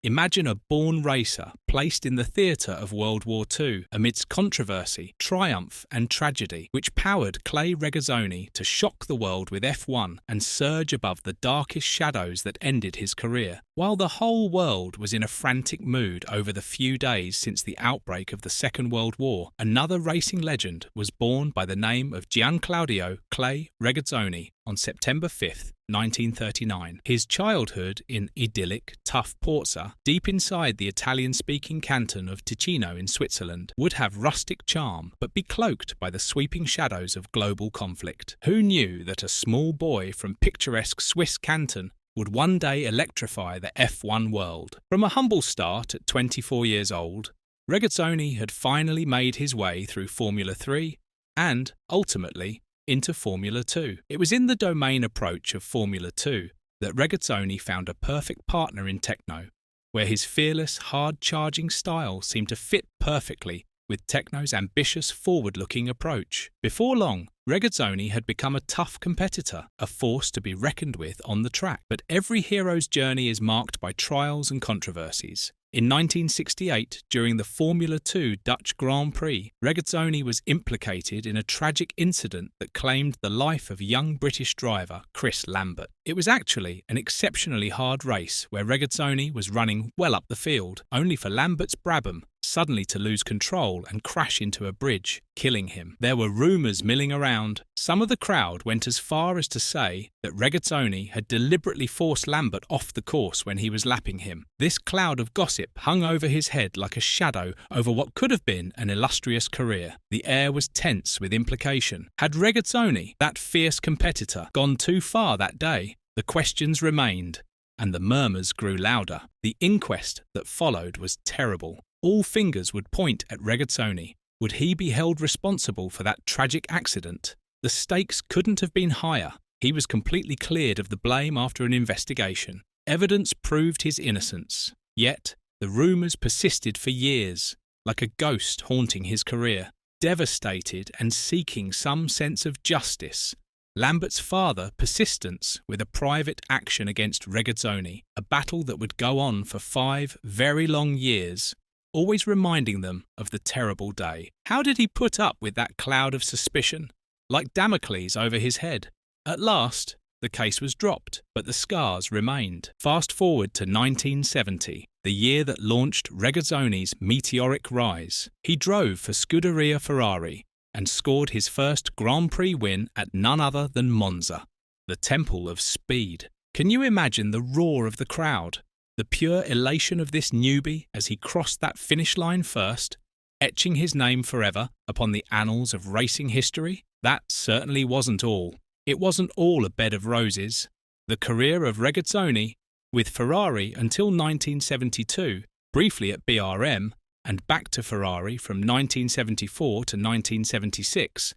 Imagine a born racer placed in the theatre of World War II amidst controversy, triumph and tragedy, which powered Clay Regazzoni to shock the world with F1 and surge above the darkest shadows that ended his career. While the whole world was in a frantic mood over the few days since the outbreak of the Second World War, another racing legend was born by the name of Gianclaudio Clay Regazzoni on September 5th, 1939. His childhood in idyllic, tough Porza, deep inside the Italian-speaking canton of Ticino in Switzerland, would have rustic charm, but be cloaked by the sweeping shadows of global conflict. Who knew that a small boy from picturesque Swiss canton would one day electrify the F1 world? From a humble start at 24 years old, Regazzoni had finally made his way through Formula 3 and, ultimately, into Formula 2. It was in the domain approach of Formula 2 that Regazzoni found a perfect partner in Tecno, where his fearless, hard-charging style seemed to fit perfectly with Tecno's ambitious, forward-looking approach. Before long, Regazzoni had become a tough competitor, a force to be reckoned with on the track. But every hero's journey is marked by trials and controversies. In 1968, during the Formula 2 Dutch Grand Prix, Regazzoni was implicated in a tragic incident that claimed the life of young British driver Chris Lambert. It was actually an exceptionally hard race where Regazzoni was running well up the field, only for Lambert's Brabham suddenly to lose control and crash into a bridge, killing him. There were rumours milling around. Some of the crowd went as far as to say that Regazzoni had deliberately forced Lambert off the course when he was lapping him. This cloud of gossip hung over his head like a shadow over what could have been an illustrious career. The air was tense with implication. Had Regazzoni, that fierce competitor, gone too far that day? The questions remained, and the murmurs grew louder. The inquest that followed was terrible. All fingers would point at Regazzoni. Would he be held responsible for that tragic accident? The stakes couldn't have been higher. He was completely cleared of the blame after an investigation. Evidence proved his innocence. Yet, the rumours persisted for years, like a ghost haunting his career. Devastated and seeking some sense of justice, Lambert's father persistence with a private action against Regazzoni, a battle that would go on for 5 very long years, always reminding them of the terrible day. How did he put up with that cloud of suspicion, like Damocles over his head? At last, the case was dropped, but the scars remained. Fast forward to 1970, the year that launched Regazzoni's meteoric rise. He drove for Scuderia Ferrari and scored his first Grand Prix win at none other than Monza, the temple of speed. Can you imagine the roar of the crowd? The pure elation of this newbie as he crossed that finish line first, etching his name forever upon the annals of racing history? That certainly wasn't all. It wasn't all a bed of roses. The career of Regazzoni, with Ferrari until 1972, briefly at BRM, and back to Ferrari from 1974 to 1976,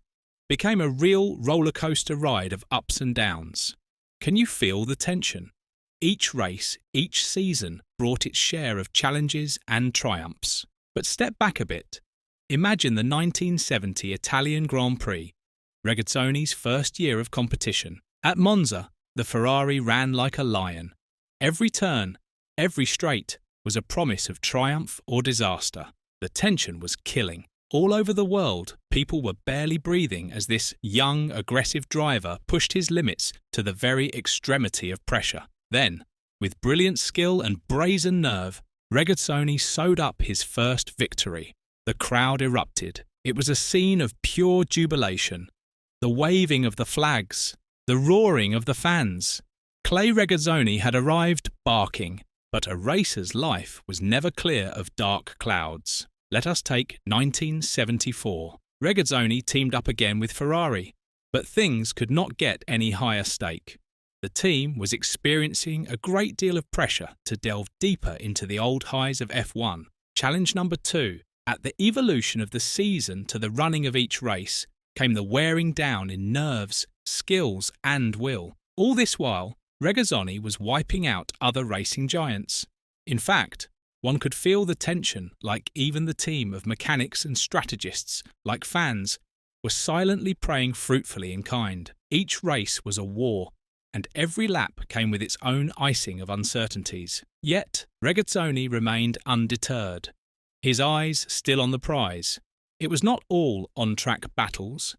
became a real rollercoaster ride of ups and downs. Can you feel the tension? Each race, each season brought its share of challenges and triumphs. But step back a bit. Imagine the 1970 Italian Grand Prix, Regazzoni's first year of competition. At Monza, the Ferrari ran like a lion. Every turn, every straight, was a promise of triumph or disaster. The tension was killing. All over the world, people were barely breathing as this young, aggressive driver pushed his limits to the very extremity of pressure. Then, with brilliant skill and brazen nerve, Regazzoni sewed up his first victory. The crowd erupted. It was a scene of pure jubilation. The waving of the flags, the roaring of the fans. Clay Regazzoni had arrived barking, but a racer's life was never clear of dark clouds. Let us take 1974. Regazzoni teamed up again with Ferrari, but things could not get any higher stake. The team was experiencing a great deal of pressure to delve deeper into the old highs of F1. Challenge number 2. At the evolution of the season to the running of each race came the wearing down in nerves, skills and will. All this while, Regazzoni was wiping out other racing giants. In fact, one could feel the tension, like even the team of mechanics and strategists, like fans, were silently praying fruitfully in kind. Each race was a war, and every lap came with its own icing of uncertainties. Yet, Regazzoni remained undeterred, his eyes still on the prize. It was not all on-track battles.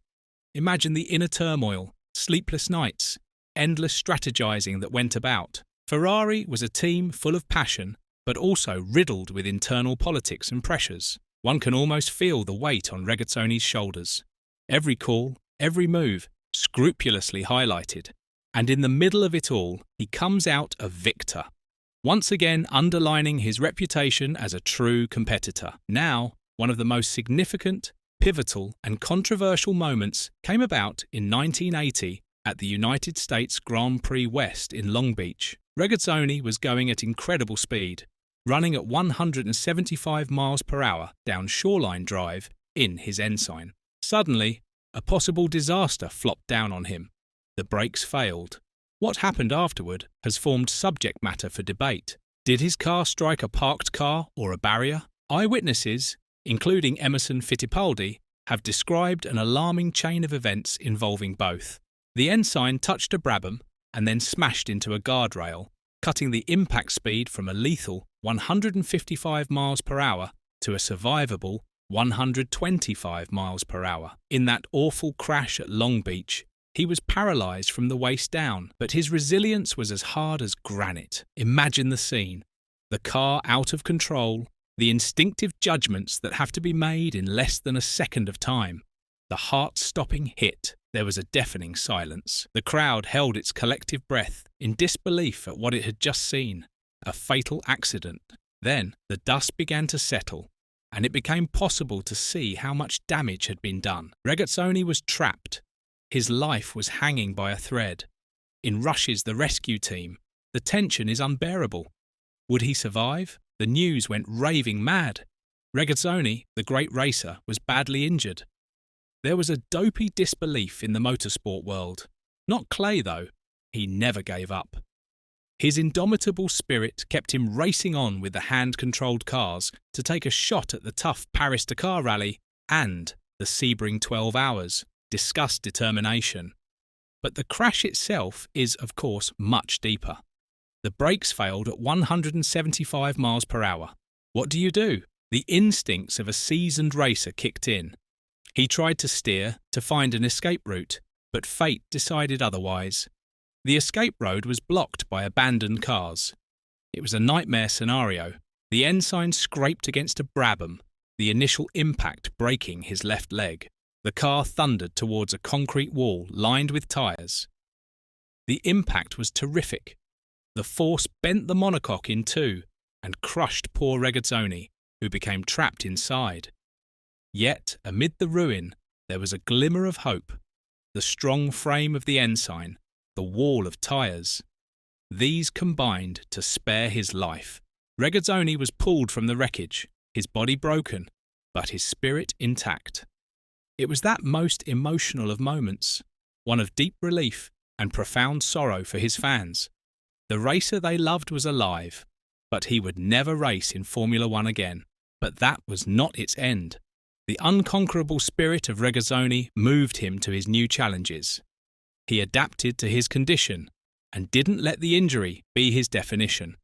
Imagine the inner turmoil, sleepless nights, endless strategizing that went about. Ferrari was a team full of passion, but also riddled with internal politics and pressures. One can almost feel the weight on Regazzoni's shoulders. Every call, every move, scrupulously highlighted. And in the middle of it all, he comes out a victor, once again underlining his reputation as a true competitor. Now, one of the most significant, pivotal and controversial moments came about in 1980 at the United States Grand Prix West in Long Beach. Regazzoni was going at incredible speed, running at 175 miles per hour down Shoreline Drive in his Ensign. Suddenly, a possible disaster flopped down on him. The brakes failed. What happened afterward has formed subject matter for debate. Did his car strike a parked car or a barrier? Eyewitnesses, including Emerson Fittipaldi, have described an alarming chain of events involving both. The Ensign touched a Brabham and then smashed into a guardrail, cutting the impact speed from a lethal 155 miles per hour to a survivable 125 miles per hour. In that awful crash at Long Beach, he was paralysed from the waist down, but his resilience was as hard as granite. Imagine the scene. The car out of control, the instinctive judgments that have to be made in less than a second of time. The heart-stopping hit. There was a deafening silence. The crowd held its collective breath in disbelief at what it had just seen. A fatal accident. Then the dust began to settle, and it became possible to see how much damage had been done. Regazzoni was trapped. His life was hanging by a thread. In rushes the rescue team. The tension is unbearable. Would he survive? The news went raving mad. Regazzoni, the great racer, was badly injured. There was a dopey disbelief in the motorsport world. Not Clay, though. He never gave up. His indomitable spirit kept him racing on with the hand-controlled cars to take a shot at the tough Paris-Dakar rally and the Sebring 12 hours. Discussed determination. But the crash itself is, of course, much deeper. The brakes failed at 175 miles per hour. What do? The instincts of a seasoned racer kicked in. He tried to steer, to find an escape route, but fate decided otherwise. The escape road was blocked by abandoned cars. It was a nightmare scenario. The Ensign scraped against a Brabham, the initial impact breaking his left leg. The car thundered towards a concrete wall lined with tyres. The impact was terrific. The force bent the monocoque in two and crushed poor Regazzoni, who became trapped inside. Yet, amid the ruin, there was a glimmer of hope. The strong frame of the Ensign, the wall of tyres. These combined to spare his life. Regazzoni was pulled from the wreckage, his body broken, but his spirit intact. It was that most emotional of moments, one of deep relief and profound sorrow for his fans. The racer they loved was alive, but he would never race in Formula One again. But that was not its end. The unconquerable spirit of Regazzoni moved him to his new challenges. He adapted to his condition and didn't let the injury be his definition.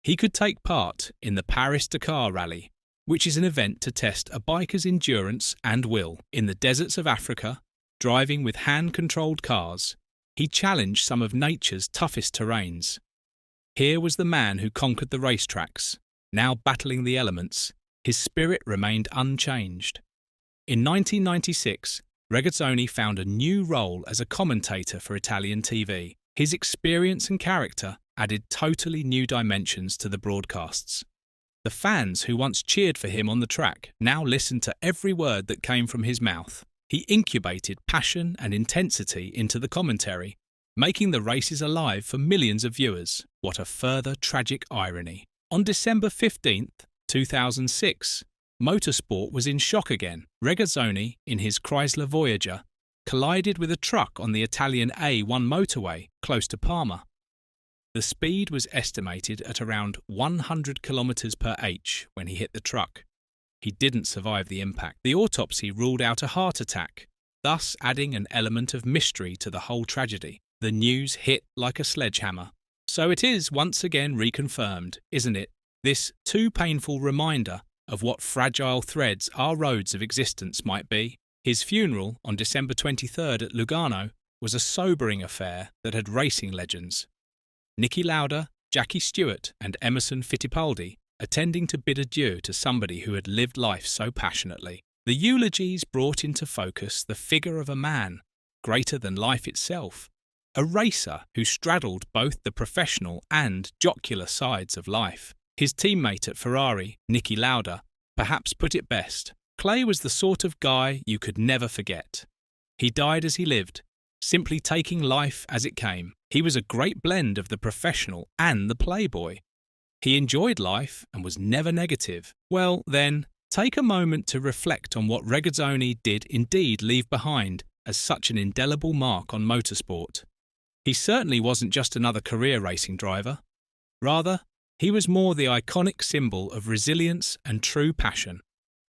He could take part in the Paris-Dakar rally, which is an event to test a biker's endurance and will. In the deserts of Africa, driving with hand-controlled cars, he challenged some of nature's toughest terrains. Here was the man who conquered the racetracks. Now battling the elements, his spirit remained unchanged. In 1996, Regazzoni found a new role as a commentator for Italian TV. His experience and character added totally new dimensions to the broadcasts. The fans who once cheered for him on the track now listened to every word that came from his mouth. He incubated passion and intensity into the commentary, making the races alive for millions of viewers. What a further tragic irony. On December 15th, 2006, motorsport was in shock again. Regazzoni, in his Chrysler Voyager, collided with a truck on the Italian A1 motorway close to Parma. The speed was estimated at around 100 km per h when he hit the truck. He didn't survive the impact. The autopsy ruled out a heart attack, thus adding an element of mystery to the whole tragedy. The news hit like a sledgehammer. So it is once again reconfirmed, isn't it? This too painful reminder of what fragile threads our roads of existence might be. His funeral on December 23rd at Lugano was a sobering affair that had racing legends. Niki Lauda, Jackie Stewart and Emerson Fittipaldi attending to bid adieu to somebody who had lived life so passionately. The eulogies brought into focus the figure of a man, greater than life itself, a racer who straddled both the professional and jocular sides of life. His teammate at Ferrari, Niki Lauda, perhaps put it best. Clay was the sort of guy you could never forget. He died as he lived, simply taking life as it came. He was a great blend of the professional and the playboy. He enjoyed life and was never negative. Well, then, take a moment to reflect on what Regazzoni did indeed leave behind as such an indelible mark on motorsport. He certainly wasn't just another career racing driver. Rather, he was more the iconic symbol of resilience and true passion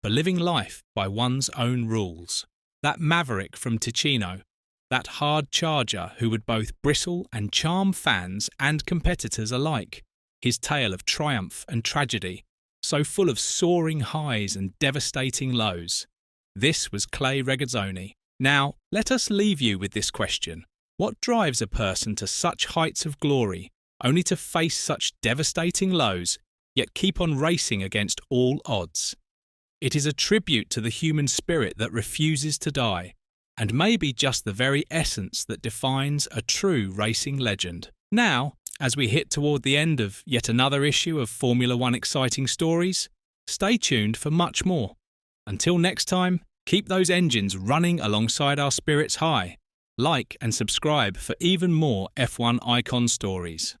for living life by one's own rules. That maverick from Ticino, that hard charger who would both bristle and charm fans and competitors alike. His tale of triumph and tragedy, so full of soaring highs and devastating lows. This was Clay Regazzoni. Now, let us leave you with this question. What drives a person to such heights of glory, only to face such devastating lows, yet keep on racing against all odds? It is a tribute to the human spirit that refuses to die, and maybe just the very essence that defines a true racing legend. Now, as we hit toward the end of yet another issue of Formula One Exciting Stories, stay tuned for much more. Until next time, keep those engines running alongside our spirits high. Like and subscribe for even more F1 icon stories.